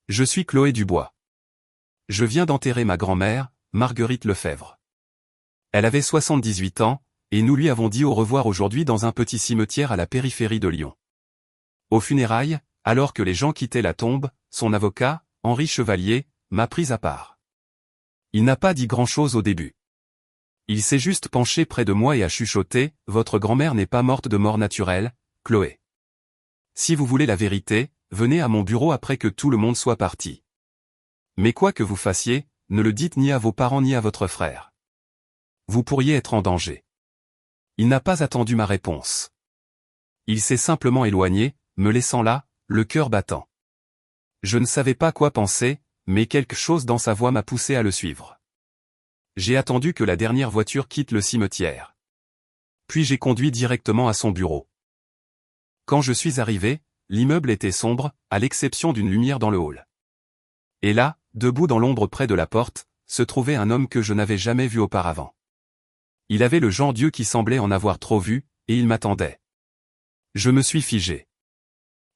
Je suis Chloé Dubois. Je viens d'enterrer ma grand-mère, Marguerite Lefebvre. Elle avait 78 ans, et nous lui avons dit au revoir aujourd'hui dans un petit cimetière à la périphérie de Lyon. Aux funérailles, alors que les gens quittaient la tombe, son avocat, Henri Chevalier, m'a pris à part. Il n'a pas dit grand-chose au début. Il s'est juste penché près de moi et a chuchoté « Votre grand-mère n'est pas morte de mort naturelle, Chloé. Si vous voulez la vérité, venez à mon bureau après que tout le monde soit parti. Mais quoi que vous fassiez, ne le dites ni à vos parents ni à votre frère. Vous pourriez être en danger. » Il n'a pas attendu ma réponse. Il s'est simplement éloigné, me laissant là, le cœur battant. Je ne savais pas quoi penser, mais quelque chose dans sa voix m'a poussé à le suivre. J'ai attendu que la dernière voiture quitte le cimetière. Puis j'ai conduit directement à son bureau. Quand je suis arrivé, l'immeuble était sombre, à l'exception d'une lumière dans le hall. Et là, debout dans l'ombre près de la porte, se trouvait un homme que je n'avais jamais vu auparavant. Il avait le genre d'yeux qui semblait en avoir trop vu, et il m'attendait. Je me suis figé.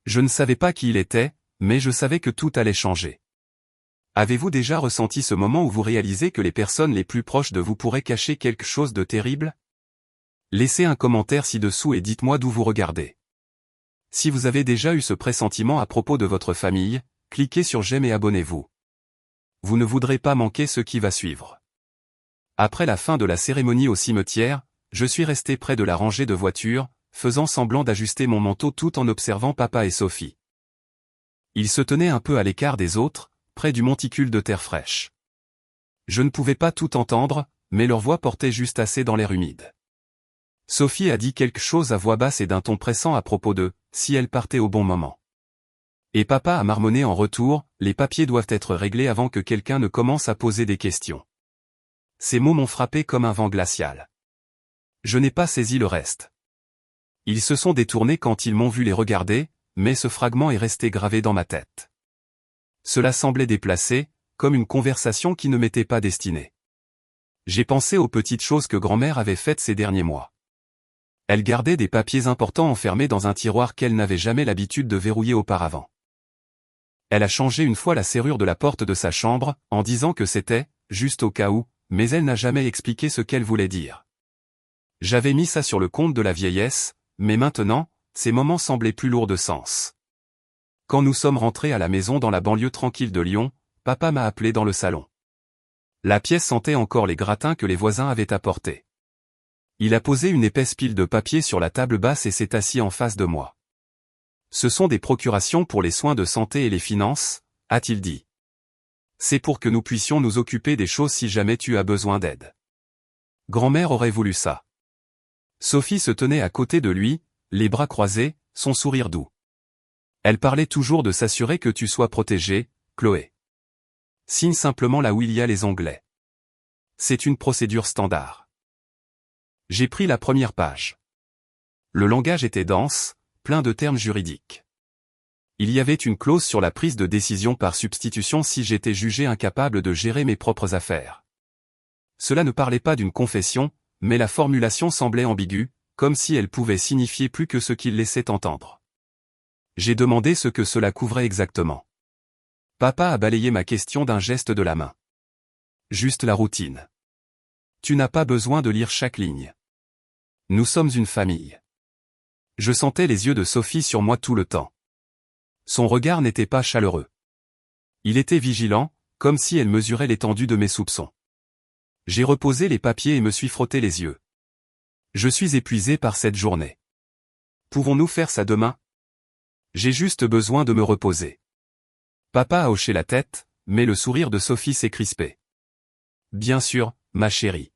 Je ne savais pas qui il était, mais je savais que tout allait changer. Avez-vous déjà ressenti ce moment où vous réalisez que les personnes les plus proches de vous pourraient cacher quelque chose de terrible? Laissez un commentaire ci-dessous et dites-moi d'où vous regardez. Si vous avez déjà eu ce pressentiment à propos de votre famille, cliquez sur j'aime et abonnez-vous. Vous ne voudrez pas manquer ce qui va suivre. Après la fin de la cérémonie au cimetière, je suis resté près de la rangée de voitures, faisant semblant d'ajuster mon manteau tout en observant papa et Sophie. Ils se tenaient un peu à l'écart des autres, près du monticule de terre fraîche. Je ne pouvais pas tout entendre, mais leur voix portait juste assez dans l'air humide. Sophie a dit quelque chose à voix basse et d'un ton pressant à propos de « si elle partait au bon moment ». Et papa a marmonné en retour « les papiers doivent être réglés avant que quelqu'un ne commence à poser des questions ». Ces mots m'ont frappé comme un vent glacial. Je n'ai pas saisi le reste. Ils se sont détournés quand ils m'ont vu les regarder, mais ce fragment est resté gravé dans ma tête. Cela semblait déplacé, comme une conversation qui ne m'était pas destinée. J'ai pensé aux petites choses que grand-mère avait faites ces derniers mois. Elle gardait des papiers importants enfermés dans un tiroir qu'elle n'avait jamais l'habitude de verrouiller auparavant. Elle a changé une fois la serrure de la porte de sa chambre, en disant que c'était « juste au cas où », mais elle n'a jamais expliqué ce qu'elle voulait dire. J'avais mis ça sur le compte de la vieillesse, mais maintenant, ces moments semblaient plus lourds de sens. Quand nous sommes rentrés à la maison dans la banlieue tranquille de Lyon, papa m'a appelé dans le salon. La pièce sentait encore les gratins que les voisins avaient apportés. Il a posé une épaisse pile de papier sur la table basse et s'est assis en face de moi. « Ce sont des procurations pour les soins de santé et les finances, » a-t-il dit. « C'est pour que nous puissions nous occuper des choses si jamais tu as besoin d'aide. » Grand-mère aurait voulu ça. Sophie se tenait à côté de lui, les bras croisés, son sourire doux. Elle parlait toujours de s'assurer que tu sois protégée, Chloé. Signe simplement là où il y a les onglets. C'est une procédure standard. J'ai pris la première page. Le langage était dense, plein de termes juridiques. Il y avait une clause sur la prise de décision par substitution si j'étais jugé incapable de gérer mes propres affaires. Cela ne parlait pas d'une confession, mais la formulation semblait ambiguë, comme si elle pouvait signifier plus que ce qu'il laissait entendre. J'ai demandé ce que cela couvrait exactement. Papa a balayé ma question d'un geste de la main. Juste la routine. Tu n'as pas besoin de lire chaque ligne. Nous sommes une famille. Je sentais les yeux de Sophie sur moi tout le temps. Son regard n'était pas chaleureux. Il était vigilant, comme si elle mesurait l'étendue de mes soupçons. J'ai reposé les papiers et me suis frotté les yeux. Je suis épuisé par cette journée. Pouvons-nous faire ça demain? J'ai juste besoin de me reposer. Papa a hoché la tête, mais le sourire de Sophie s'est crispé. Bien sûr, ma chérie.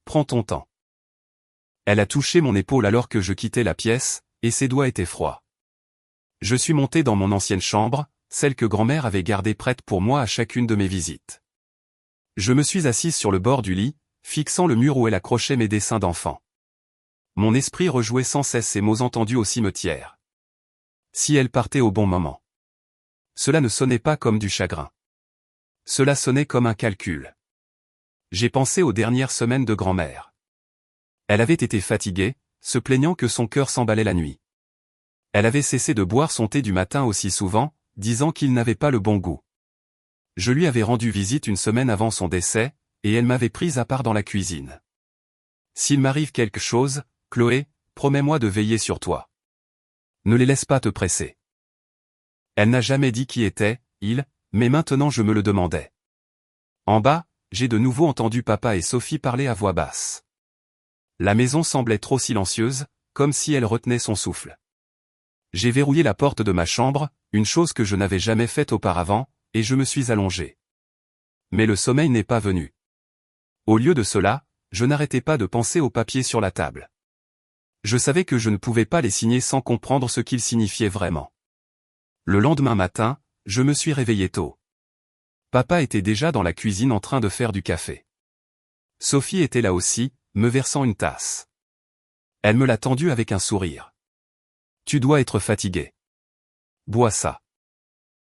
Prends ton temps. Elle a touché mon épaule alors que je quittais la pièce, et ses doigts étaient froids. Je suis monté dans mon ancienne chambre, celle que grand-mère avait gardée prête pour moi à chacune de mes visites. Je me suis assise sur le bord du lit, fixant le mur où elle accrochait mes dessins d'enfant. Mon esprit rejouait sans cesse ces mots entendus au cimetière. Si elle partait au bon moment. Cela ne sonnait pas comme du chagrin. Cela sonnait comme un calcul. J'ai pensé aux dernières semaines de grand-mère. Elle avait été fatiguée, se plaignant que son cœur s'emballait la nuit. Elle avait cessé de boire son thé du matin aussi souvent, disant qu'il n'avait pas le bon goût. Je lui avais rendu visite une semaine avant son décès, et elle m'avait prise à part dans la cuisine. S'il m'arrive quelque chose, Chloé, promets-moi de veiller sur toi. Ne les laisse pas te presser. Elle n'a jamais dit qui était, il, mais maintenant je me le demandais. En bas, j'ai de nouveau entendu papa et Sophie parler à voix basse. La maison semblait trop silencieuse, comme si elle retenait son souffle. J'ai verrouillé la porte de ma chambre, une chose que je n'avais jamais faite auparavant, et je me suis allongé. Mais le sommeil n'est pas venu. Au lieu de cela, je n'arrêtais pas de penser aux papiers sur la table. Je savais que je ne pouvais pas les signer sans comprendre ce qu'ils signifiaient vraiment. Le lendemain matin, je me suis réveillé tôt. Papa était déjà dans la cuisine en train de faire du café. Sophie était là aussi, me versant une tasse. Elle me l'a tendue avec un sourire. « Tu dois être fatigué. Bois ça.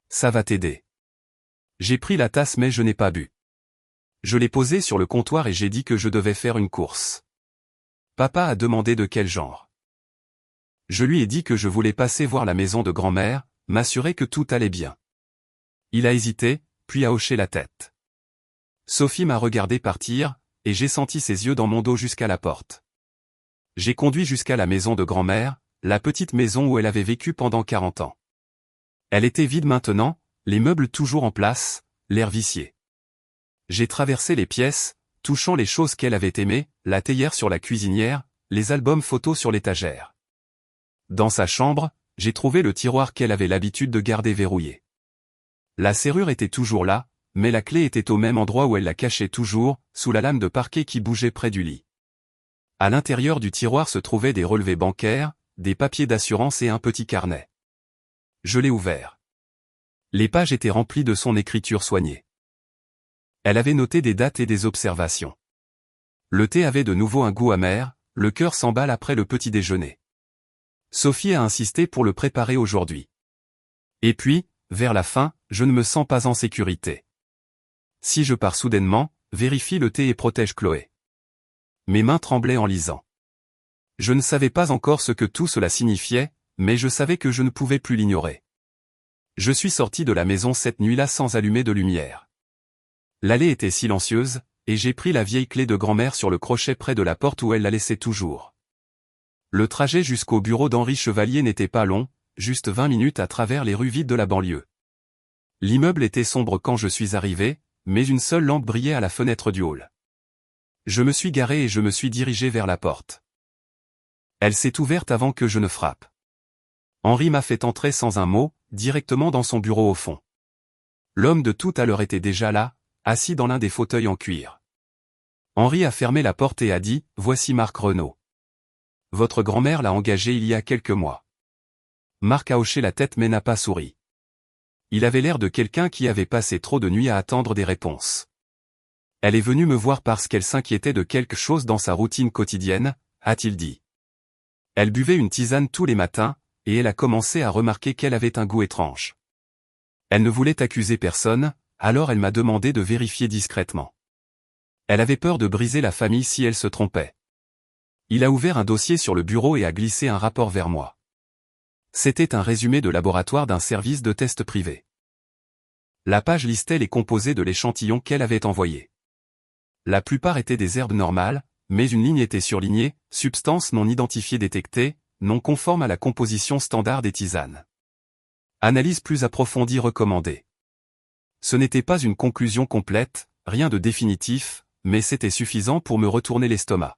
Ça va t'aider. » J'ai pris la tasse mais je n'ai pas bu. Je l'ai posée sur le comptoir et j'ai dit que je devais faire une course. Papa a demandé de quel genre. Je lui ai dit que je voulais passer voir la maison de grand-mère, m'assurer que tout allait bien. Il a hésité, puis a hoché la tête. Sophie m'a regardé partir, et j'ai senti ses yeux dans mon dos jusqu'à la porte. J'ai conduit jusqu'à la maison de grand-mère, la petite maison où elle avait vécu pendant 40 ans. Elle était vide maintenant, les meubles toujours en place, l'air vicié. J'ai traversé les pièces, touchant les choses qu'elle avait aimées, la théière sur la cuisinière, les albums photos sur l'étagère. Dans sa chambre, j'ai trouvé le tiroir qu'elle avait l'habitude de garder verrouillé. La serrure était toujours là, mais la clé était au même endroit où elle la cachait toujours, sous la lame de parquet qui bougeait près du lit. À l'intérieur du tiroir se trouvaient des relevés bancaires, des papiers d'assurance et un petit carnet. Je l'ai ouvert. Les pages étaient remplies de son écriture soignée. Elle avait noté des dates et des observations. Le thé avait de nouveau un goût amer, le cœur s'emballe après le petit déjeuner. Sophie a insisté pour le préparer aujourd'hui. Et puis, vers la fin, je ne me sens pas en sécurité. Si je pars soudainement, vérifie le thé et protège Chloé. Mes mains tremblaient en lisant. Je ne savais pas encore ce que tout cela signifiait, mais je savais que je ne pouvais plus l'ignorer. Je suis sorti de la maison cette nuit-là sans allumer de lumière. L'allée était silencieuse, et j'ai pris la vieille clé de grand-mère sur le crochet près de la porte où elle la laissait toujours. Le trajet jusqu'au bureau d'Henri Chevalier n'était pas long, juste 20 minutes à travers les rues vides de la banlieue. L'immeuble était sombre quand je suis arrivé, mais une seule lampe brillait à la fenêtre du hall. Je me suis garé et je me suis dirigé vers la porte. Elle s'est ouverte avant que je ne frappe. Henri m'a fait entrer sans un mot, directement dans son bureau au fond. L'homme de tout à l'heure était déjà là, assis dans l'un des fauteuils en cuir. Henri a fermé la porte et a dit « Voici Marc Renaud. Votre grand-mère l'a engagé il y a quelques mois. » Marc a hoché la tête mais n'a pas souri. Il avait l'air de quelqu'un qui avait passé trop de nuits à attendre des réponses. Elle est venue me voir parce qu'elle s'inquiétait de quelque chose dans sa routine quotidienne, a-t-il dit. Elle buvait une tisane tous les matins, et elle a commencé à remarquer qu'elle avait un goût étrange. Elle ne voulait accuser personne, alors elle m'a demandé de vérifier discrètement. Elle avait peur de briser la famille si elle se trompait. Il a ouvert un dossier sur le bureau et a glissé un rapport vers moi. C'était un résumé de laboratoire d'un service de test privé. La page listait les composés de l'échantillon qu'elle avait envoyé. La plupart étaient des herbes normales, mais une ligne était surlignée, substance non identifiée détectée, non conforme à la composition standard des tisanes. Analyse plus approfondie recommandée. Ce n'était pas une conclusion complète, rien de définitif, mais c'était suffisant pour me retourner l'estomac.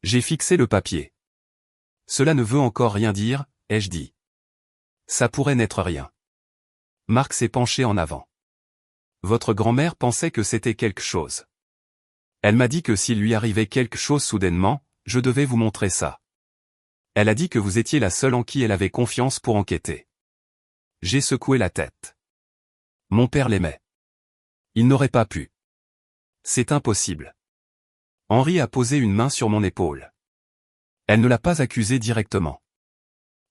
J'ai fixé le papier. Cela ne veut encore rien dire, ai-je dit. Ça pourrait n'être rien. Marc s'est penché en avant. Votre grand-mère pensait que c'était quelque chose. Elle m'a dit que s'il lui arrivait quelque chose soudainement, je devais vous montrer ça. Elle a dit que vous étiez la seule en qui elle avait confiance pour enquêter. J'ai secoué la tête. Mon père l'aimait. Il n'aurait pas pu. C'est impossible. Henri a posé une main sur mon épaule. Elle ne l'a pas accusé directement.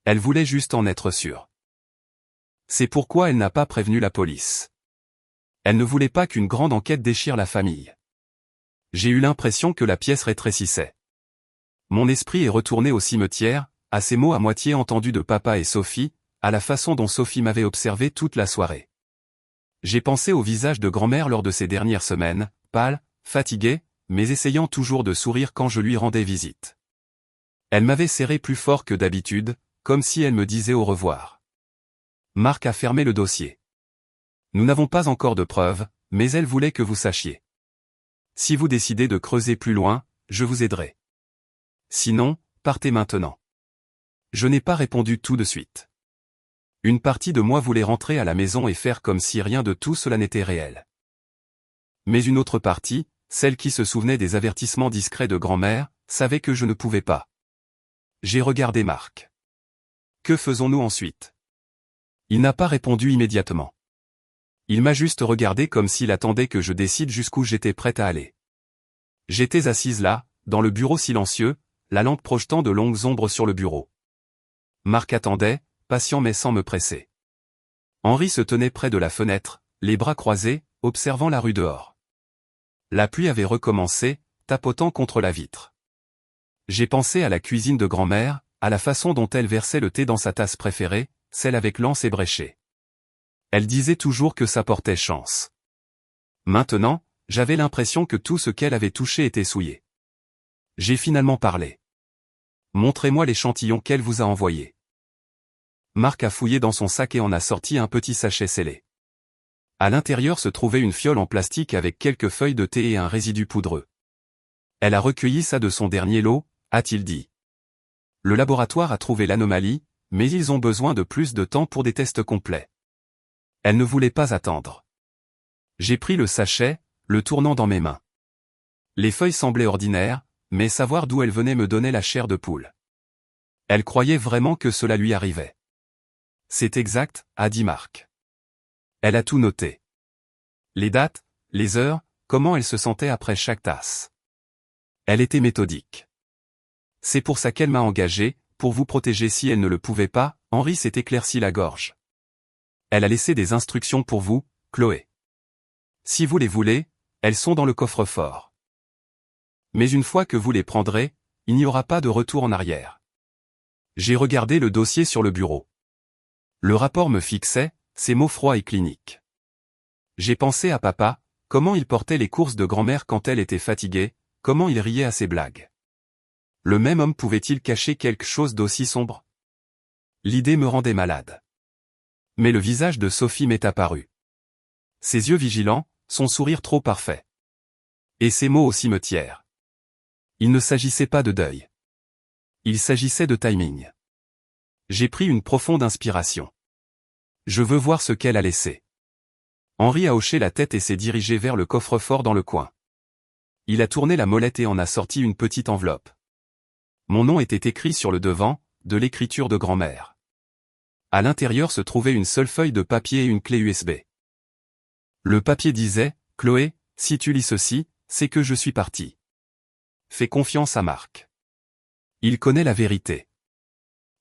Elle voulait juste en être sûre. C'est pourquoi elle n'a pas prévenu la police. Elle ne voulait pas qu'une grande enquête déchire la famille. J'ai eu l'impression que la pièce rétrécissait. Mon esprit est retourné au cimetière, à ces mots à moitié entendus de papa et Sophie, à la façon dont Sophie m'avait observé toute la soirée. J'ai pensé au visage de grand-mère lors de ces dernières semaines, pâle, fatiguée, mais essayant toujours de sourire quand je lui rendais visite. Elle m'avait serré plus fort que d'habitude, comme si elle me disait au revoir. Marc a fermé le dossier. Nous n'avons pas encore de preuves, mais elle voulait que vous sachiez. Si vous décidez de creuser plus loin, je vous aiderai. Sinon, partez maintenant. Je n'ai pas répondu tout de suite. Une partie de moi voulait rentrer à la maison et faire comme si rien de tout cela n'était réel. Mais une autre partie, celle qui se souvenait des avertissements discrets de grand-mère, savait que je ne pouvais pas. J'ai regardé Marc. Que faisons-nous ensuite? Il n'a pas répondu immédiatement. Il m'a juste regardé comme s'il attendait que je décide jusqu'où j'étais prête à aller. J'étais assise là, dans le bureau silencieux, la lampe projetant de longues ombres sur le bureau. Marc attendait, patient mais sans me presser. Henri se tenait près de la fenêtre, les bras croisés, observant la rue dehors. La pluie avait recommencé, tapotant contre la vitre. J'ai pensé à la cuisine de grand-mère, à la façon dont elle versait le thé dans sa tasse préférée, celle avec l'anse ébréchée. Elle disait toujours que ça portait chance. Maintenant, j'avais l'impression que tout ce qu'elle avait touché était souillé. J'ai finalement parlé. Montrez-moi l'échantillon qu'elle vous a envoyé. Marc a fouillé dans son sac et en a sorti un petit sachet scellé. À l'intérieur se trouvait une fiole en plastique avec quelques feuilles de thé et un résidu poudreux. Elle a recueilli ça de son dernier lot, a-t-il dit. Le laboratoire a trouvé l'anomalie, mais ils ont besoin de plus de temps pour des tests complets. Elle ne voulait pas attendre. J'ai pris le sachet, le tournant dans mes mains. Les feuilles semblaient ordinaires, mais savoir d'où elles venaient me donnait la chair de poule. Elle croyait vraiment que cela lui arrivait. C'est exact, a dit Marc. Elle a tout noté. Les dates, les heures, comment elle se sentait après chaque tasse. Elle était méthodique. C'est pour ça qu'elle m'a engagé, pour vous protéger si elle ne le pouvait pas. Henri s'est éclairci la gorge. Elle a laissé des instructions pour vous, Chloé. Si vous les voulez, elles sont dans le coffre-fort. Mais une fois que vous les prendrez, il n'y aura pas de retour en arrière. J'ai regardé le dossier sur le bureau. Le rapport me fixait, ses mots froids et cliniques. J'ai pensé à papa, comment il portait les courses de grand-mère quand elle était fatiguée, comment il riait à ses blagues. Le même homme pouvait-il cacher quelque chose d'aussi sombre? L'idée me rendait malade. Mais le visage de Sophie m'est apparu. Ses yeux vigilants, son sourire trop parfait. Et ses mots au cimetière. Il ne s'agissait pas de deuil. Il s'agissait de timing. J'ai pris une profonde inspiration. Je veux voir ce qu'elle a laissé. Henri a hoché la tête et s'est dirigé vers le coffre-fort dans le coin. Il a tourné la molette et en a sorti une petite enveloppe. Mon nom était écrit sur le devant, de l'écriture de grand-mère. À l'intérieur se trouvait une seule feuille de papier et une clé USB. Le papier disait, « Chloé, si tu lis ceci, c'est que je suis parti. Fais confiance à Marc. Il connaît la vérité. »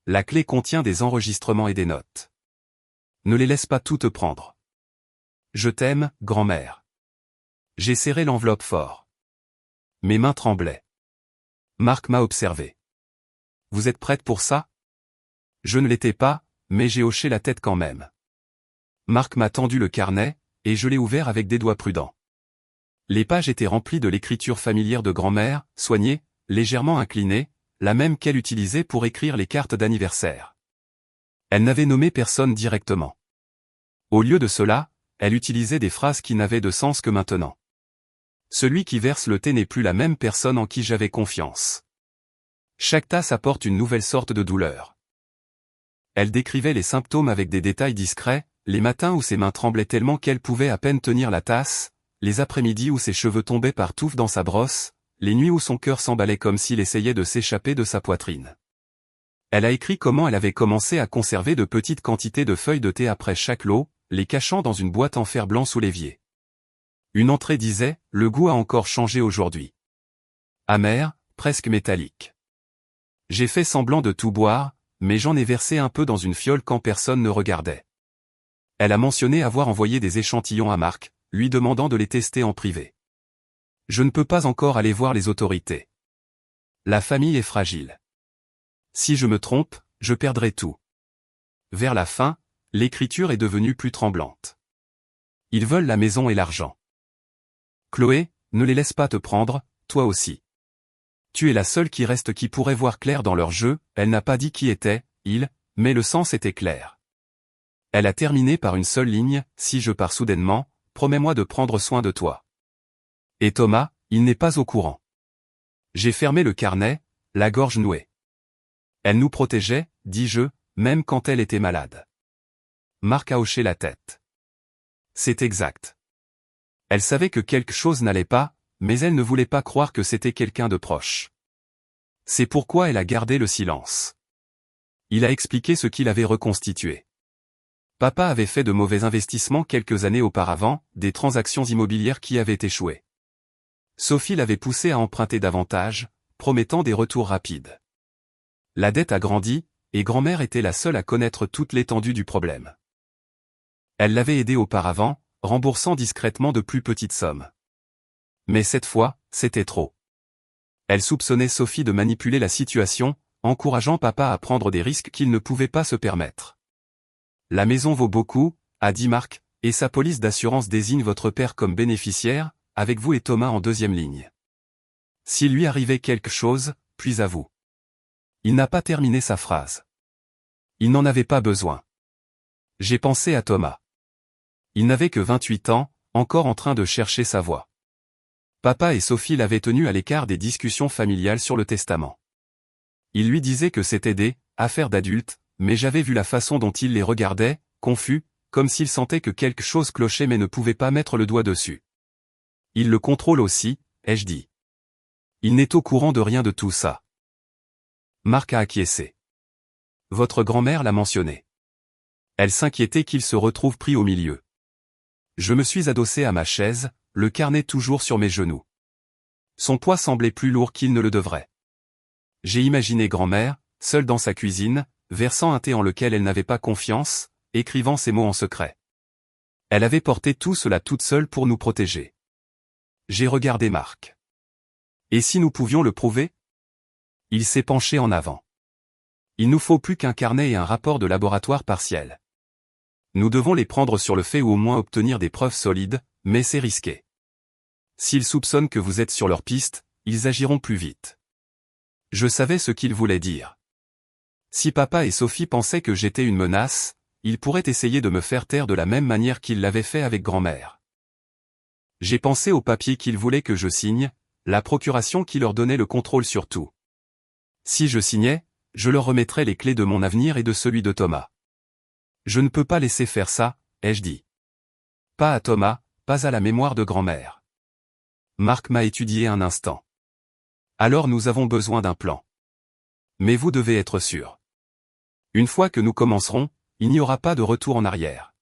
La clé contient des enregistrements et des notes. Ne les laisse pas tout te prendre. Je t'aime, grand-mère. J'ai serré l'enveloppe fort. Mes mains tremblaient. Marc m'a observé. Vous êtes prête pour ça? Je ne l'étais pas, mais j'ai hoché la tête quand même. Marc m'a tendu le carnet, et je l'ai ouvert avec des doigts prudents. Les pages étaient remplies de l'écriture familière de grand-mère, soignée, légèrement inclinée, la même qu'elle utilisait pour écrire les cartes d'anniversaire. Elle n'avait nommé personne directement. Au lieu de cela, elle utilisait des phrases qui n'avaient de sens que maintenant. Celui qui verse le thé n'est plus la même personne en qui j'avais confiance. Chaque tasse apporte une nouvelle sorte de douleur. Elle décrivait les symptômes avec des détails discrets, les matins où ses mains tremblaient tellement qu'elle pouvait à peine tenir la tasse, les après-midi où ses cheveux tombaient par touffes dans sa brosse, les nuits où son cœur s'emballait comme s'il essayait de s'échapper de sa poitrine. Elle a écrit comment elle avait commencé à conserver de petites quantités de feuilles de thé après chaque lot, les cachant dans une boîte en fer blanc sous l'évier. Une entrée disait, « Le goût a encore changé aujourd'hui. » Amer, presque métallique. J'ai fait semblant de tout boire, mais j'en ai versé un peu dans une fiole quand personne ne regardait. Elle a mentionné avoir envoyé des échantillons à Marc, lui demandant de les tester en privé. Je ne peux pas encore aller voir les autorités. La famille est fragile. Si je me trompe, je perdrai tout. Vers la fin, l'écriture est devenue plus tremblante. Ils veulent la maison et l'argent. Chloé, ne les laisse pas te prendre, toi aussi. Tu es la seule qui reste qui pourrait voir clair dans leur jeu, elle n'a pas dit qui était, il, mais le sens était clair. Elle a terminé par une seule ligne, si je pars soudainement, promets-moi de prendre soin de toi. Et Thomas, il n'est pas au courant. J'ai fermé le carnet, la gorge nouée. Elle nous protégeait, dis-je, même quand elle était malade. Marc a hoché la tête. C'est exact. Elle savait que quelque chose n'allait pas, mais elle ne voulait pas croire que c'était quelqu'un de proche. C'est pourquoi elle a gardé le silence. Il a expliqué ce qu'il avait reconstitué. Papa avait fait de mauvais investissements quelques années auparavant, des transactions immobilières qui avaient échoué. Sophie l'avait poussé à emprunter davantage, promettant des retours rapides. La dette a grandi, et grand-mère était la seule à connaître toute l'étendue du problème. Elle l'avait aidé auparavant, remboursant discrètement de plus petites sommes. Mais cette fois, c'était trop. Elle soupçonnait Sophie de manipuler la situation, encourageant papa à prendre des risques qu'il ne pouvait pas se permettre. La maison vaut beaucoup, a dit Marc, et sa police d'assurance désigne votre père comme bénéficiaire, avec vous et Thomas en deuxième ligne. S'il lui arrivait quelque chose, puis à vous. Il n'a pas terminé sa phrase. Il n'en avait pas besoin. J'ai pensé à Thomas. Il n'avait que 28 ans, encore en train de chercher sa voie. Papa et Sophie l'avaient tenu à l'écart des discussions familiales sur le testament. Il lui disait que c'était des affaires d'adultes, mais j'avais vu la façon dont il les regardait, confus, comme s'il sentait que quelque chose clochait mais ne pouvait pas mettre le doigt dessus. Il le contrôle aussi, ai-je dit. Il n'est au courant de rien de tout ça. Marc a acquiescé. Votre grand-mère l'a mentionné. Elle s'inquiétait qu'il se retrouve pris au milieu. Je me suis adossé à ma chaise, le carnet toujours sur mes genoux. Son poids semblait plus lourd qu'il ne le devrait. J'ai imaginé grand-mère, seule dans sa cuisine, versant un thé en lequel elle n'avait pas confiance, écrivant ces mots en secret. Elle avait porté tout cela toute seule pour nous protéger. J'ai regardé Marc. Et si nous pouvions le prouver? Il s'est penché en avant. Il nous faut plus qu'un carnet et un rapport de laboratoire partiel. Nous devons les prendre sur le fait ou au moins obtenir des preuves solides, mais c'est risqué. S'ils soupçonnent que vous êtes sur leur piste, ils agiront plus vite. Je savais ce qu'ils voulaient dire. Si papa et Sophie pensaient que j'étais une menace, ils pourraient essayer de me faire taire de la même manière qu'ils l'avaient fait avec grand-mère. J'ai pensé au papier qu'ils voulaient que je signe, la procuration qui leur donnait le contrôle sur tout. Si je signais, je leur remettrais les clés de mon avenir et de celui de Thomas. Je ne peux pas laisser faire ça, ai-je dit. Pas à Thomas, pas à la mémoire de grand-mère. Marc m'a étudié un instant. Alors nous avons besoin d'un plan. Mais vous devez être sûr. Une fois que nous commencerons, il n'y aura pas de retour en arrière.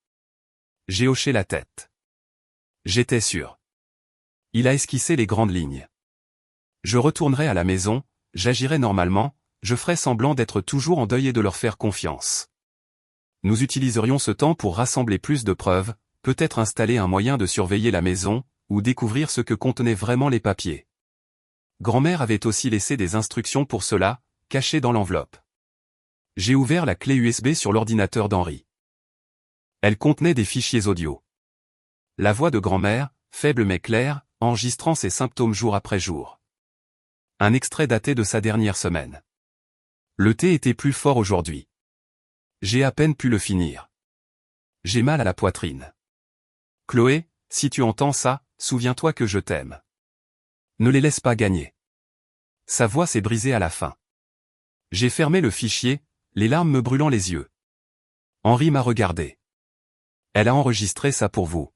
J'ai hoché la tête. J'étais sûr. Il a esquissé les grandes lignes. Je retournerai à la maison, j'agirai normalement, je ferai semblant d'être toujours en deuil et de leur faire confiance. Nous utiliserions ce temps pour rassembler plus de preuves, peut-être installer un moyen de surveiller la maison, ou découvrir ce que contenaient vraiment les papiers. Grand-mère avait aussi laissé des instructions pour cela, cachées dans l'enveloppe. J'ai ouvert la clé USB sur l'ordinateur d'Henri. Elle contenait des fichiers audio. La voix de grand-mère, faible mais claire, enregistrant ses symptômes jour après jour. Un extrait daté de sa dernière semaine. Le thé était plus fort aujourd'hui. J'ai à peine pu le finir. J'ai mal à la poitrine. Chloé, si tu entends ça, souviens-toi que je t'aime. Ne les laisse pas gagner. Sa voix s'est brisée à la fin. J'ai fermé le fichier, les larmes me brûlant les yeux. Henri m'a regardé. Elle a enregistré ça pour vous.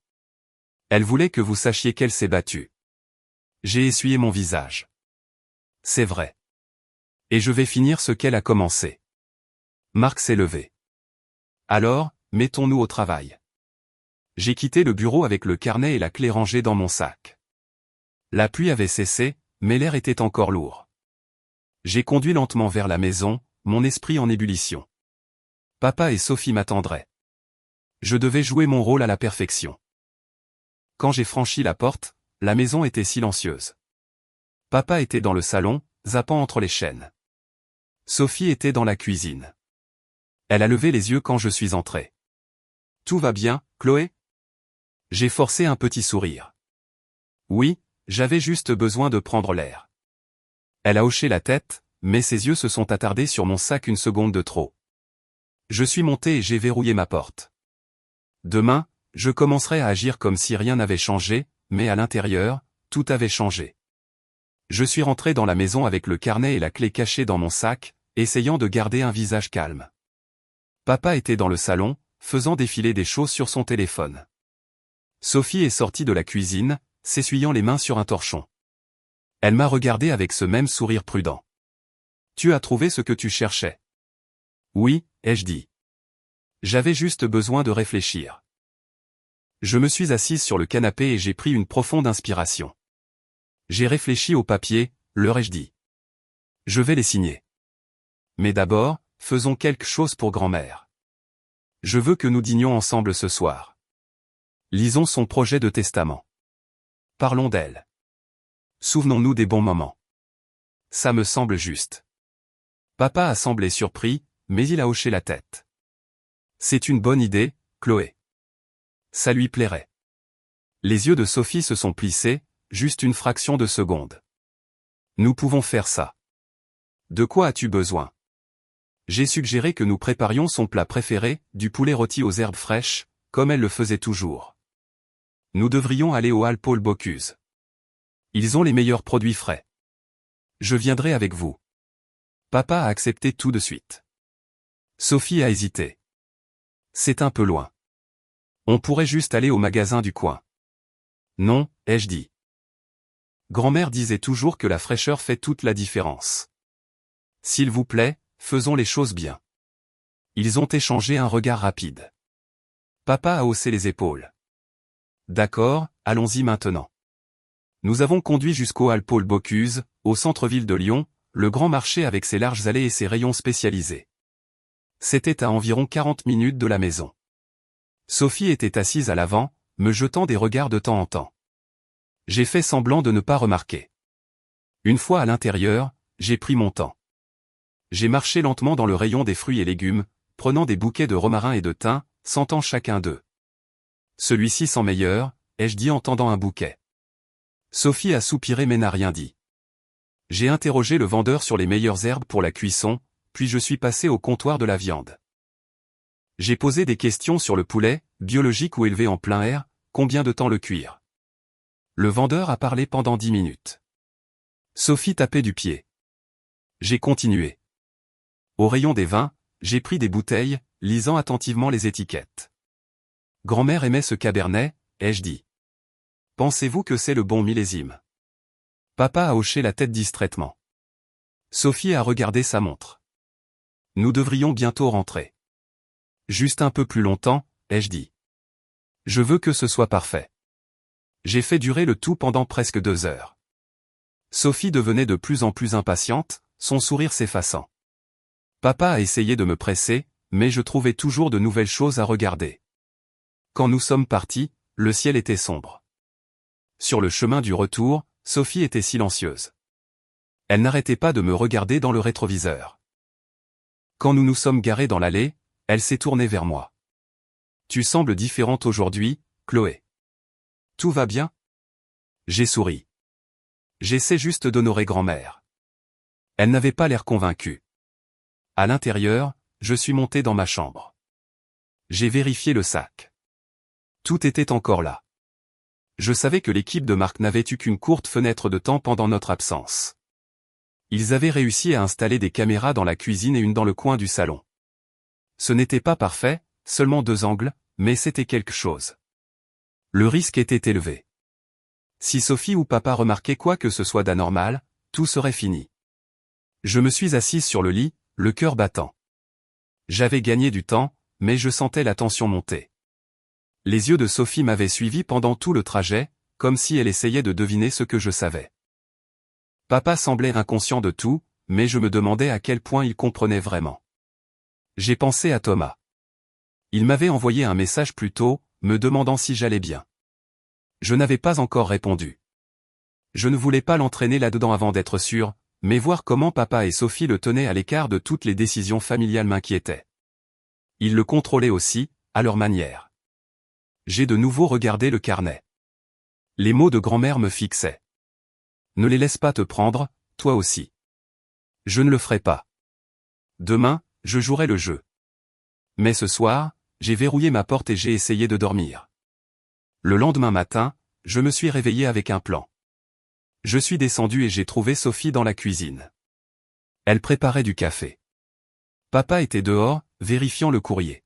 Elle voulait que vous sachiez qu'elle s'est battue. J'ai essuyé mon visage. C'est vrai. Et je vais finir ce qu'elle a commencé. Marc s'est levé. Alors, mettons-nous au travail. J'ai quitté le bureau avec le carnet et la clé rangée dans mon sac. La pluie avait cessé, mais l'air était encore lourd. J'ai conduit lentement vers la maison, mon esprit en ébullition. Papa et Sophie m'attendraient. Je devais jouer mon rôle à la perfection. Quand j'ai franchi la porte, la maison était silencieuse. Papa était dans le salon, zappant entre les chaînes. Sophie était dans la cuisine. Elle a levé les yeux quand je suis entré. Tout va bien, Chloé? J'ai forcé un petit sourire. Oui, j'avais juste besoin de prendre l'air. Elle a hoché la tête, mais ses yeux se sont attardés sur mon sac une seconde de trop. Je suis monté et j'ai verrouillé ma porte. Demain, je commencerai à agir comme si rien n'avait changé, mais à l'intérieur, tout avait changé. Je suis rentré dans la maison avec le carnet et la clé cachée dans mon sac, essayant de garder un visage calme. Papa était dans le salon, faisant défiler des choses sur son téléphone. Sophie est sortie de la cuisine, s'essuyant les mains sur un torchon. Elle m'a regardé avec ce même sourire prudent. Tu as trouvé ce que tu cherchais? Oui, ai-je dit. J'avais juste besoin de réfléchir. Je me suis assise sur le canapé et j'ai pris une profonde inspiration. J'ai réfléchi au papier, leur ai-je dit. Je vais les signer. Mais d'abord, faisons quelque chose pour grand-mère. Je veux que nous dînions ensemble ce soir. Lisons son projet de testament. Parlons d'elle. Souvenons-nous des bons moments. Ça me semble juste. Papa a semblé surpris, mais il a hoché la tête. C'est une bonne idée, Chloé. Ça lui plairait. Les yeux de Sophie se sont plissés, juste une fraction de seconde. Nous pouvons faire ça. De quoi as-tu besoin? J'ai suggéré que nous préparions son plat préféré, du poulet rôti aux herbes fraîches, comme elle le faisait toujours. Nous devrions aller au Hall Paul Bocuse. Ils ont les meilleurs produits frais. Je viendrai avec vous. Papa a accepté tout de suite. Sophie a hésité. C'est un peu loin. On pourrait juste aller au magasin du coin. Non, ai-je dit. Grand-mère disait toujours que la fraîcheur fait toute la différence. S'il vous plaît, faisons les choses bien. Ils ont échangé un regard rapide. Papa a haussé les épaules. D'accord, allons-y maintenant. Nous avons conduit jusqu'au Hall Paul Bocuse, au centre-ville de Lyon, le grand marché avec ses larges allées et ses rayons spécialisés. C'était à environ 40 minutes de la maison. Sophie était assise à l'avant, me jetant des regards de temps en temps. J'ai fait semblant de ne pas remarquer. Une fois à l'intérieur, j'ai pris mon temps. J'ai marché lentement dans le rayon des fruits et légumes, prenant des bouquets de romarin et de thym, sentant chacun d'eux. Celui-ci sent meilleur, ai-je dit en tendant un bouquet. Sophie a soupiré mais n'a rien dit. J'ai interrogé le vendeur sur les meilleures herbes pour la cuisson, puis je suis passé au comptoir de la viande. J'ai posé des questions sur le poulet, biologique ou élevé en plein air, combien de temps le cuire. Le vendeur a parlé pendant 10 minutes. Sophie tapait du pied. J'ai continué. Au rayon des vins, j'ai pris des bouteilles, lisant attentivement les étiquettes. Grand-mère aimait ce cabernet, ai-je dit. Pensez-vous que c'est le bon millésime? Papa a hoché la tête distraitement. Sophie a regardé sa montre. Nous devrions bientôt rentrer. Juste un peu plus longtemps, ai-je dit. Je veux que ce soit parfait. J'ai fait durer le tout pendant presque 2 heures. Sophie devenait de plus en plus impatiente, son sourire s'effaçant. Papa a essayé de me presser, mais je trouvais toujours de nouvelles choses à regarder. Quand nous sommes partis, le ciel était sombre. Sur le chemin du retour, Sophie était silencieuse. Elle n'arrêtait pas de me regarder dans le rétroviseur. Quand nous nous sommes garés dans l'allée, elle s'est tournée vers moi. Tu sembles différente aujourd'hui, Chloé. Tout va bien? J'ai souri. J'essaie juste d'honorer grand-mère. Elle n'avait pas l'air convaincue. À l'intérieur, je suis monté dans ma chambre. J'ai vérifié le sac. Tout était encore là. Je savais que l'équipe de Marc n'avait eu qu'une courte fenêtre de temps pendant notre absence. Ils avaient réussi à installer des caméras dans la cuisine et une dans le coin du salon. Ce n'était pas parfait, seulement 2 angles, mais c'était quelque chose. Le risque était élevé. Si Sophie ou papa remarquaient quoi que ce soit d'anormal, tout serait fini. Je me suis assise sur le lit, le cœur battant. J'avais gagné du temps, mais je sentais la tension monter. Les yeux de Sophie m'avaient suivi pendant tout le trajet, comme si elle essayait de deviner ce que je savais. Papa semblait inconscient de tout, mais je me demandais à quel point il comprenait vraiment. J'ai pensé à Thomas. Il m'avait envoyé un message plus tôt, me demandant si j'allais bien. Je n'avais pas encore répondu. Je ne voulais pas l'entraîner là-dedans avant d'être sûr, mais voir comment papa et Sophie le tenaient à l'écart de toutes les décisions familiales m'inquiétait. Ils le contrôlaient aussi, à leur manière. J'ai de nouveau regardé le carnet. Les mots de grand-mère me fixaient. Ne les laisse pas te prendre, toi aussi. Je ne le ferai pas. Demain, je jouerai le jeu. Mais ce soir, j'ai verrouillé ma porte et j'ai essayé de dormir. Le lendemain matin, je me suis réveillé avec un plan. Je suis descendu et j'ai trouvé Sophie dans la cuisine. Elle préparait du café. Papa était dehors, vérifiant le courrier.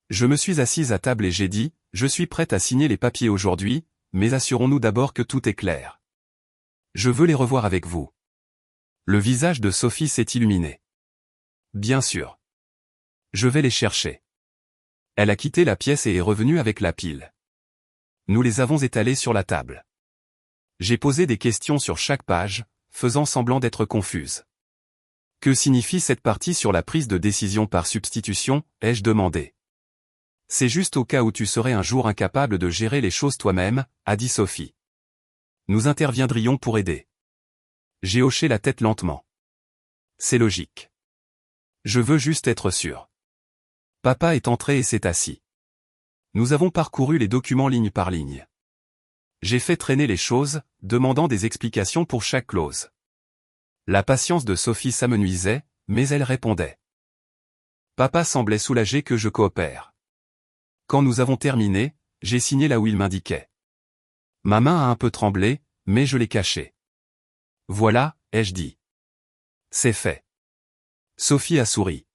Je me suis assise à table et j'ai dit, je suis prête à signer les papiers aujourd'hui, mais assurons-nous d'abord que tout est clair. Je veux les revoir avec vous. Le visage de Sophie s'est illuminé. Bien sûr. Je vais les chercher. Elle a quitté la pièce et est revenue avec la pile. Nous les avons étalés sur la table. J'ai posé des questions sur chaque page, faisant semblant d'être confuse. Que signifie cette partie sur la prise de décision par substitution, ai-je demandé. C'est juste au cas où tu serais un jour incapable de gérer les choses toi-même, a dit Sophie. Nous interviendrions pour aider. J'ai hoché la tête lentement. C'est logique. Je veux juste être sûr. Papa est entré et s'est assis. Nous avons parcouru les documents ligne par ligne. J'ai fait traîner les choses, demandant des explications pour chaque clause. La patience de Sophie s'amenuisait, mais elle répondait. Papa semblait soulagé que je coopère. Quand nous avons terminé, j'ai signé là où il m'indiquait. Ma main a un peu tremblé, mais je l'ai cachée. Voilà, ai-je dit. C'est fait. Sophie a souri.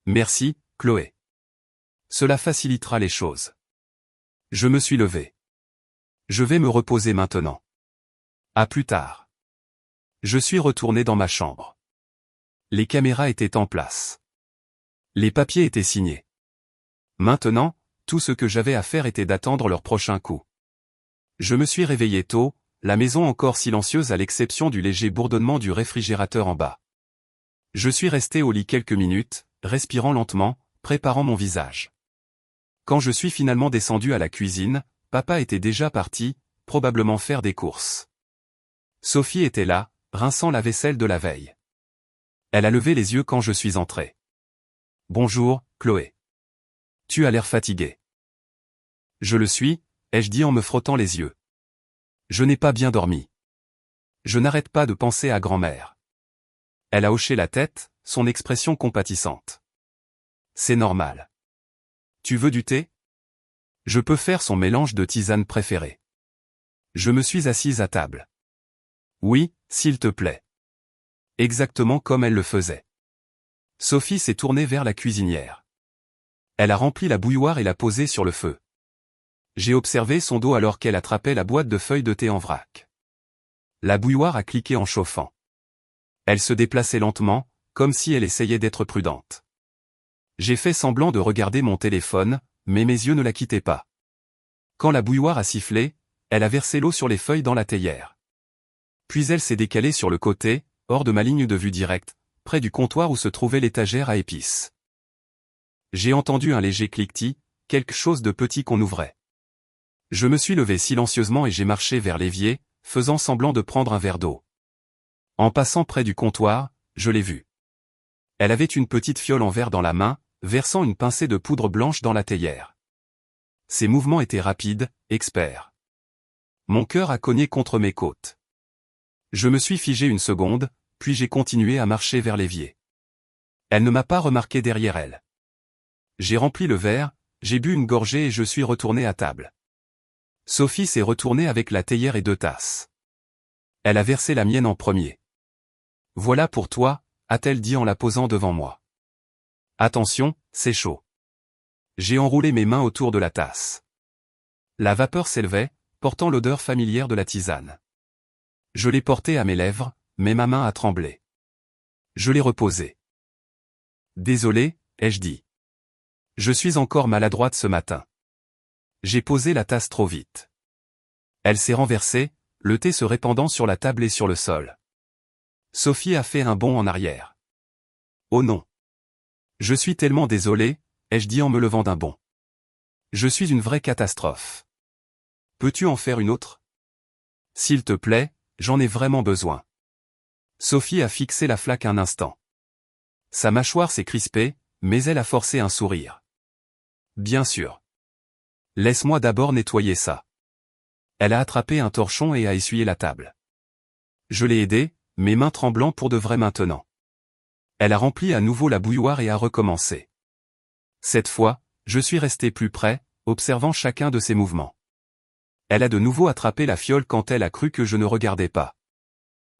Merci, Chloé. Cela facilitera les choses. Je me suis levé. Je vais me reposer maintenant. À plus tard. Je suis retourné dans ma chambre. Les caméras étaient en place. Les papiers étaient signés. Maintenant, tout ce que j'avais à faire était d'attendre leur prochain coup. Je me suis réveillé tôt, la maison encore silencieuse à l'exception du léger bourdonnement du réfrigérateur en bas. Je suis resté au lit quelques minutes, respirant lentement, préparant mon visage. Quand je suis finalement descendu à la cuisine, papa était déjà parti, probablement faire des courses. Sophie était là, rinçant la vaisselle de la veille. Elle a levé les yeux quand je suis entré. Bonjour, Chloé. Tu as l'air fatiguée. Je le suis, ai-je dit en me frottant les yeux. Je n'ai pas bien dormi. Je n'arrête pas de penser à grand-mère. Elle a hoché la tête, son expression compatissante. C'est normal. Tu veux du thé? Je peux faire son mélange de tisane préféré. Je me suis assise à table. Oui, s'il te plaît. Exactement comme elle le faisait. Sophie s'est tournée vers la cuisinière. Elle a rempli la bouilloire et l'a posée sur le feu. J'ai observé son dos alors qu'elle attrapait la boîte de feuilles de thé en vrac. La bouilloire a cliqué en chauffant. Elle se déplaçait lentement, comme si elle essayait d'être prudente. J'ai fait semblant de regarder mon téléphone, mais mes yeux ne la quittaient pas. Quand la bouilloire a sifflé, elle a versé l'eau sur les feuilles dans la théière. Puis elle s'est décalée sur le côté, hors de ma ligne de vue directe, près du comptoir où se trouvait l'étagère à épices. J'ai entendu un léger cliquetis, quelque chose de petit qu'on ouvrait. Je me suis levé silencieusement et j'ai marché vers l'évier, faisant semblant de prendre un verre d'eau. En passant près du comptoir, je l'ai vue. Elle avait une petite fiole en verre dans la main, versant une pincée de poudre blanche dans la théière. Ses mouvements étaient rapides, experts. Mon cœur a cogné contre mes côtes. Je me suis figé une seconde, puis j'ai continué à marcher vers l'évier. Elle ne m'a pas remarqué derrière elle. J'ai rempli le verre, j'ai bu une gorgée et je suis retourné à table. Sophie s'est retournée avec la théière et 2 tasses. Elle a versé la mienne en premier. Voilà pour toi, a-t-elle dit en la posant devant moi. Attention, c'est chaud. J'ai enroulé mes mains autour de la tasse. La vapeur s'élevait, portant l'odeur familière de la tisane. Je l'ai portée à mes lèvres, mais ma main a tremblé. Je l'ai reposée. Désolé, ai-je dit. Je suis encore maladroite ce matin. J'ai posé la tasse trop vite. Elle s'est renversée, le thé se répandant sur la table et sur le sol. Sophie a fait un bond en arrière. Oh non. Je suis tellement désolé, ai-je dit en me levant d'un bond. Je suis une vraie catastrophe. Peux-tu en faire une autre? S'il te plaît, j'en ai vraiment besoin. Sophie a fixé la flaque un instant. Sa mâchoire s'est crispée, mais elle a forcé un sourire. Bien sûr. Laisse-moi d'abord nettoyer ça. Elle a attrapé un torchon et a essuyé la table. Je l'ai aidée, mes mains tremblant pour de vrai maintenant. Elle a rempli à nouveau la bouilloire et a recommencé. Cette fois, je suis resté plus près, observant chacun de ses mouvements. Elle a de nouveau attrapé la fiole quand elle a cru que je ne regardais pas.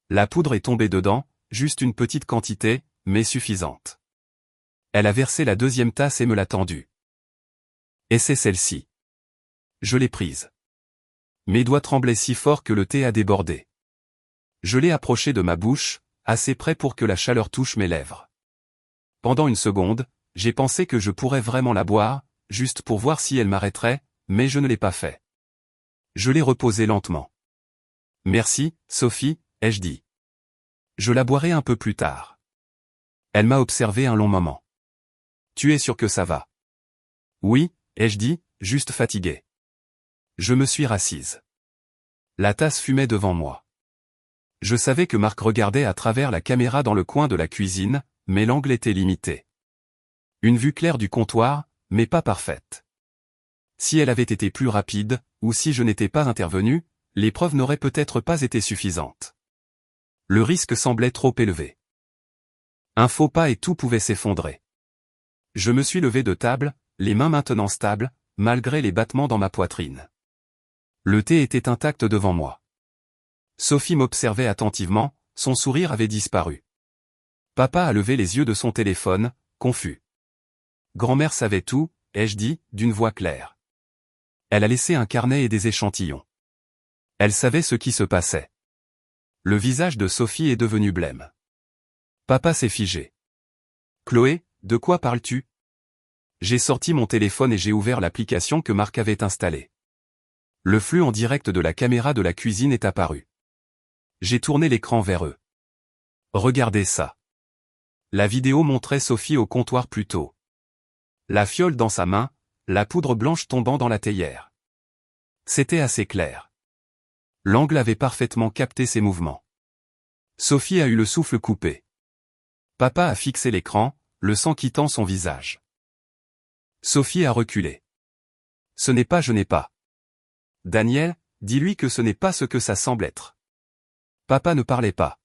La poudre est tombée dedans, juste une petite quantité, mais suffisante. Elle a versé la deuxième tasse et me l'a tendue. Et c'est celle-ci. Je l'ai prise. Mes doigts tremblaient si fort que le thé a débordé. Je l'ai approché de ma bouche, assez près pour que la chaleur touche mes lèvres. Pendant une seconde, j'ai pensé que je pourrais vraiment la boire, juste pour voir si elle m'arrêterait, mais je ne l'ai pas fait. Je l'ai reposée lentement. Merci, Sophie, ai-je dit. Je la boirai un peu plus tard. Elle m'a observé un long moment. Tu es sûr que ça va? Oui, ai-je dit, juste fatigué. Je me suis rassise. La tasse fumait devant moi. Je savais que Marc regardait à travers la caméra dans le coin de la cuisine, mais l'angle était limité. Une vue claire du comptoir, mais pas parfaite. Si elle avait été plus rapide, ou si je n'étais pas intervenu, les preuves n'auraient peut-être pas été suffisantes. Le risque semblait trop élevé. Un faux pas et tout pouvait s'effondrer. Je me suis levé de table, les mains maintenant stables, malgré les battements dans ma poitrine. Le thé était intact devant moi. Sophie m'observait attentivement, son sourire avait disparu. Papa a levé les yeux de son téléphone, confus. Grand-mère savait tout, ai-je dit, d'une voix claire. Elle a laissé un carnet et des échantillons. Elle savait ce qui se passait. Le visage de Sophie est devenu blême. Papa s'est figé. Chloé, de quoi parles-tu? J'ai sorti mon téléphone et j'ai ouvert l'application que Marc avait installée. Le flux en direct de la caméra de la cuisine est apparu. J'ai tourné l'écran vers eux. Regardez ça. La vidéo montrait Sophie au comptoir plus tôt. La fiole dans sa main, la poudre blanche tombant dans la théière. C'était assez clair. L'angle avait parfaitement capté ses mouvements. Sophie a eu le souffle coupé. Papa a fixé l'écran, le sang quittant son visage. Sophie a reculé. Ce n'est pas, je n'ai pas. Daniel, dis-lui que ce n'est pas ce que ça semble être. Papa ne parlait pas.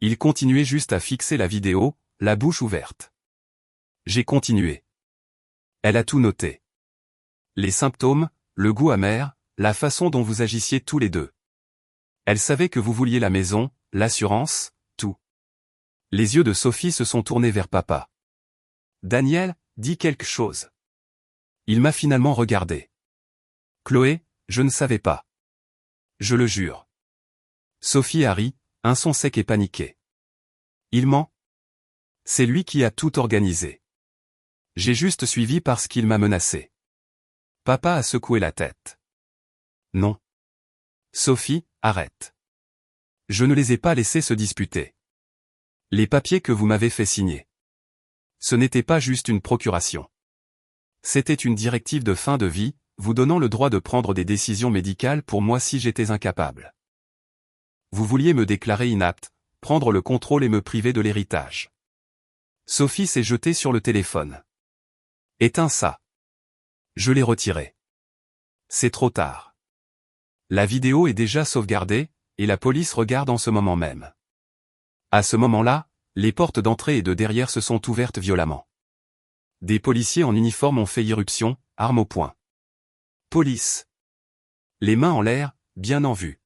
Il continuait juste à fixer la vidéo, la bouche ouverte. J'ai continué. Elle a tout noté. Les symptômes, le goût amer, la façon dont vous agissiez tous les deux. Elle savait que vous vouliez la maison, l'assurance, tout. Les yeux de Sophie se sont tournés vers papa. Daniel, dis quelque chose. Il m'a finalement regardé. Chloé, je ne savais pas. Je le jure. Sophie a ri, un son sec et paniqué. Il ment. C'est lui qui a tout organisé. J'ai juste suivi parce qu'il m'a menacé. Papa a secoué la tête. Non. Sophie, arrête. Je ne les ai pas laissés se disputer. Les papiers que vous m'avez fait signer. Ce n'était pas juste une procuration. C'était une directive de fin de vie, vous donnant le droit de prendre des décisions médicales pour moi si j'étais incapable. Vous vouliez me déclarer inapte, prendre le contrôle et me priver de l'héritage. Sophie s'est jetée sur le téléphone. Éteins ça. Je l'ai retiré. C'est trop tard. La vidéo est déjà sauvegardée, et la police regarde en ce moment même. À ce moment-là, les portes d'entrée et de derrière se sont ouvertes violemment. Des policiers en uniforme ont fait irruption, armes au poing. Police. Les mains en l'air, bien en vue.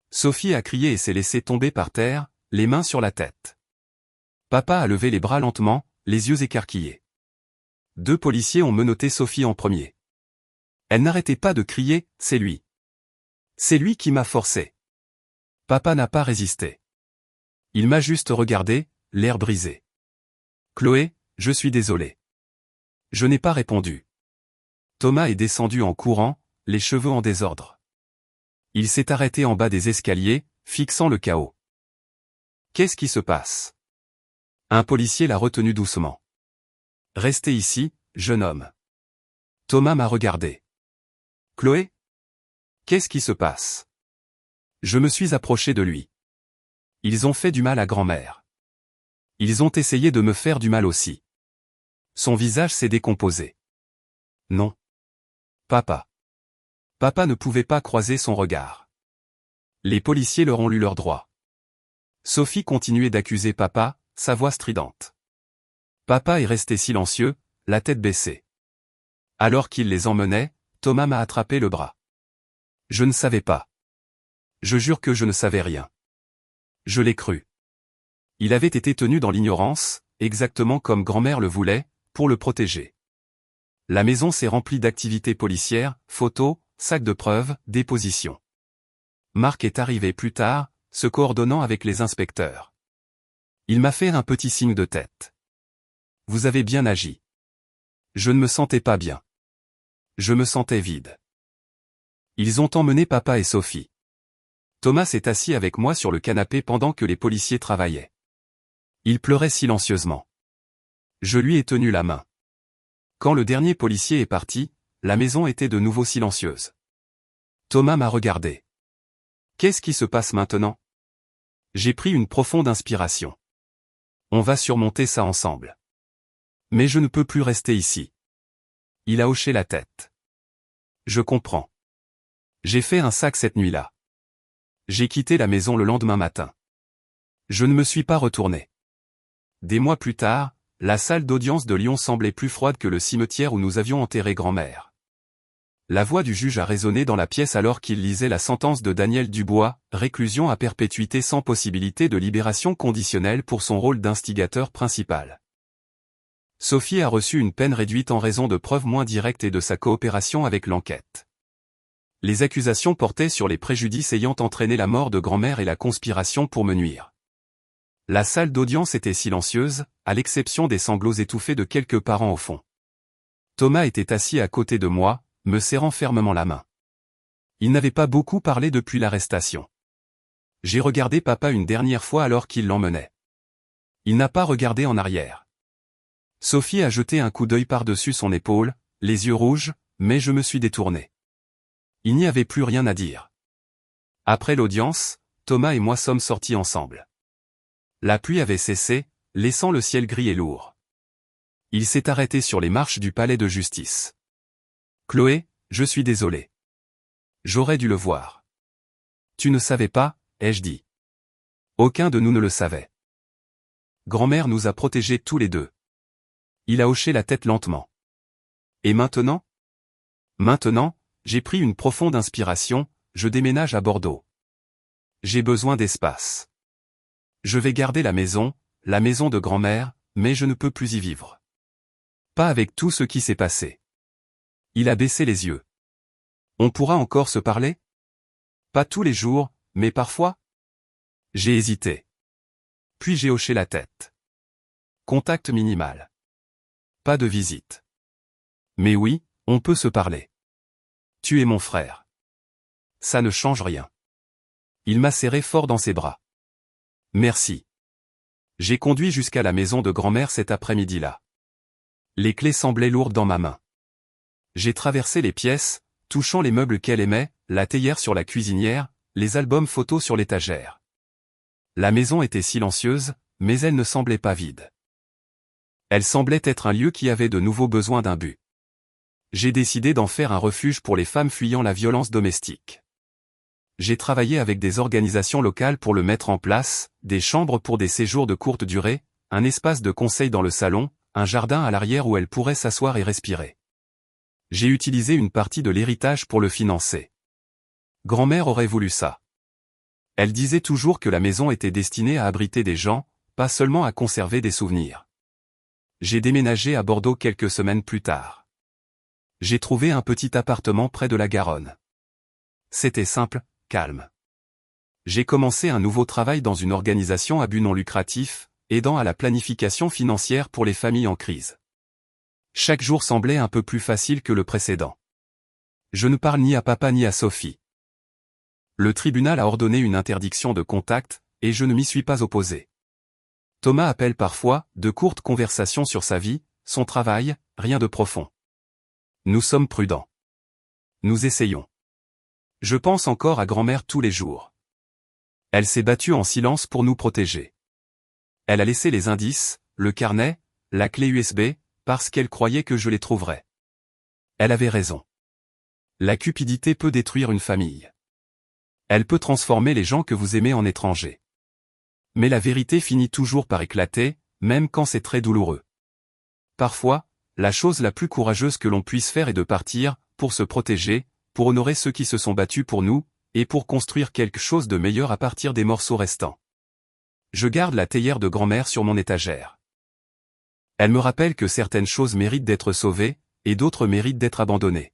Sophie a crié et s'est laissée tomber par terre, les mains sur la tête. Papa a levé les bras lentement, les yeux écarquillés. 2 policiers ont menotté Sophie en premier. Elle n'arrêtait pas de crier, c'est lui. C'est lui qui m'a forcé. Papa n'a pas résisté. Il m'a juste regardé, l'air brisé. Chloé, je suis désolé. Je n'ai pas répondu. Thomas est descendu en courant, les cheveux en désordre. Il s'est arrêté en bas des escaliers, fixant le chaos. Qu'est-ce qui se passe? Un policier l'a retenu doucement. Restez ici, jeune homme. Thomas m'a regardé. Chloé? Qu'est-ce qui se passe? Je me suis approché de lui. Ils ont fait du mal à grand-mère. Ils ont essayé de me faire du mal aussi. Son visage s'est décomposé. Non. Papa. Papa ne pouvait pas croiser son regard. Les policiers leur ont lu leurs droits. Sophie continuait d'accuser papa, sa voix stridente. Papa est resté silencieux, la tête baissée. Alors qu'il les emmenait, Thomas m'a attrapé le bras. Je ne savais pas. Je jure que je ne savais rien. Je l'ai cru. Il avait été tenu dans l'ignorance, exactement comme grand-mère le voulait, pour le protéger. La maison s'est remplie d'activités policières, photos, sacs de preuves, dépositions. Marc est arrivé plus tard, se coordonnant avec les inspecteurs. Il m'a fait un petit signe de tête. Vous avez bien agi. Je ne me sentais pas bien. Je me sentais vide. Ils ont emmené papa et Sophie. Thomas s'est assis avec moi sur le canapé pendant que les policiers travaillaient. Il pleurait silencieusement. Je lui ai tenu la main. Quand le dernier policier est parti, la maison était de nouveau silencieuse. Thomas m'a regardé. Qu'est-ce qui se passe maintenant? J'ai pris une profonde inspiration. On va surmonter ça ensemble. Mais je ne peux plus rester ici. Il a hoché la tête. Je comprends. J'ai fait un sac cette nuit-là. J'ai quitté la maison le lendemain matin. Je ne me suis pas retourné. Des mois plus tard, la salle d'audience de Lyon semblait plus froide que le cimetière où nous avions enterré grand-mère. La voix du juge a résonné dans la pièce alors qu'il lisait la sentence de Daniel Dubois, réclusion à perpétuité sans possibilité de libération conditionnelle pour son rôle d'instigateur principal. Sophie a reçu une peine réduite en raison de preuves moins directes et de sa coopération avec l'enquête. Les accusations portaient sur les préjudices ayant entraîné la mort de grand-mère et la conspiration pour me nuire. La salle d'audience était silencieuse, à l'exception des sanglots étouffés de quelques parents au fond. Thomas était assis à côté de moi, me serrant fermement la main. Il n'avait pas beaucoup parlé depuis l'arrestation. J'ai regardé papa une dernière fois alors qu'il l'emmenait. Il n'a pas regardé en arrière. Sophie a jeté un coup d'œil par-dessus son épaule, les yeux rouges, mais je me suis détourné. Il n'y avait plus rien à dire. Après l'audience, Thomas et moi sommes sortis ensemble. La pluie avait cessé, laissant le ciel gris et lourd. Il s'est arrêté sur les marches du palais de justice. Chloé, je suis désolé. J'aurais dû le voir. Tu ne savais pas, ai-je dit. Aucun de nous ne le savait. Grand-mère nous a protégés tous les deux. Il a hoché la tête lentement. Et maintenant? Maintenant, j'ai pris une profonde inspiration, je déménage à Bordeaux. J'ai besoin d'espace. Je vais garder la maison de grand-mère, mais je ne peux plus y vivre. Pas avec tout ce qui s'est passé. Il a baissé les yeux. On pourra encore se parler? Pas tous les jours, mais parfois? J'ai hésité. Puis j'ai hoché la tête. Contact minimal. Pas de visite. Mais oui, on peut se parler. Tu es mon frère. Ça ne change rien. Il m'a serré fort dans ses bras. Merci. J'ai conduit jusqu'à la maison de grand-mère cet après-midi-là. Les clés semblaient lourdes dans ma main. J'ai traversé les pièces, touchant les meubles qu'elle aimait, la théière sur la cuisinière, les albums photos sur l'étagère. La maison était silencieuse, mais elle ne semblait pas vide. Elle semblait être un lieu qui avait de nouveau besoin d'un but. J'ai décidé d'en faire un refuge pour les femmes fuyant la violence domestique. J'ai travaillé avec des organisations locales pour le mettre en place, des chambres pour des séjours de courte durée, un espace de conseil dans le salon, un jardin à l'arrière où elle pourrait s'asseoir et respirer. J'ai utilisé une partie de l'héritage pour le financer. Grand-mère aurait voulu ça. Elle disait toujours que la maison était destinée à abriter des gens, pas seulement à conserver des souvenirs. J'ai déménagé à Bordeaux quelques semaines plus tard. J'ai trouvé un petit appartement près de la Garonne. C'était simple, calme. J'ai commencé un nouveau travail dans une organisation à but non lucratif, aidant à la planification financière pour les familles en crise. Chaque jour semblait un peu plus facile que le précédent. Je ne parle ni à papa ni à Sophie. Le tribunal a ordonné une interdiction de contact, et je ne m'y suis pas opposé. Thomas appelle parfois, de courtes conversations sur sa vie, son travail, rien de profond. Nous sommes prudents. Nous essayons. Je pense encore à grand-mère tous les jours. Elle s'est battue en silence pour nous protéger. Elle a laissé les indices, le carnet, la clé USB, parce qu'elle croyait que je les trouverais. Elle avait raison. La cupidité peut détruire une famille. Elle peut transformer les gens que vous aimez en étrangers. Mais la vérité finit toujours par éclater, même quand c'est très douloureux. Parfois, la chose la plus courageuse que l'on puisse faire est de partir, pour se protéger, pour honorer ceux qui se sont battus pour nous, et pour construire quelque chose de meilleur à partir des morceaux restants. Je garde la théière de grand-mère sur mon étagère. Elle me rappelle que certaines choses méritent d'être sauvées, et d'autres méritent d'être abandonnées.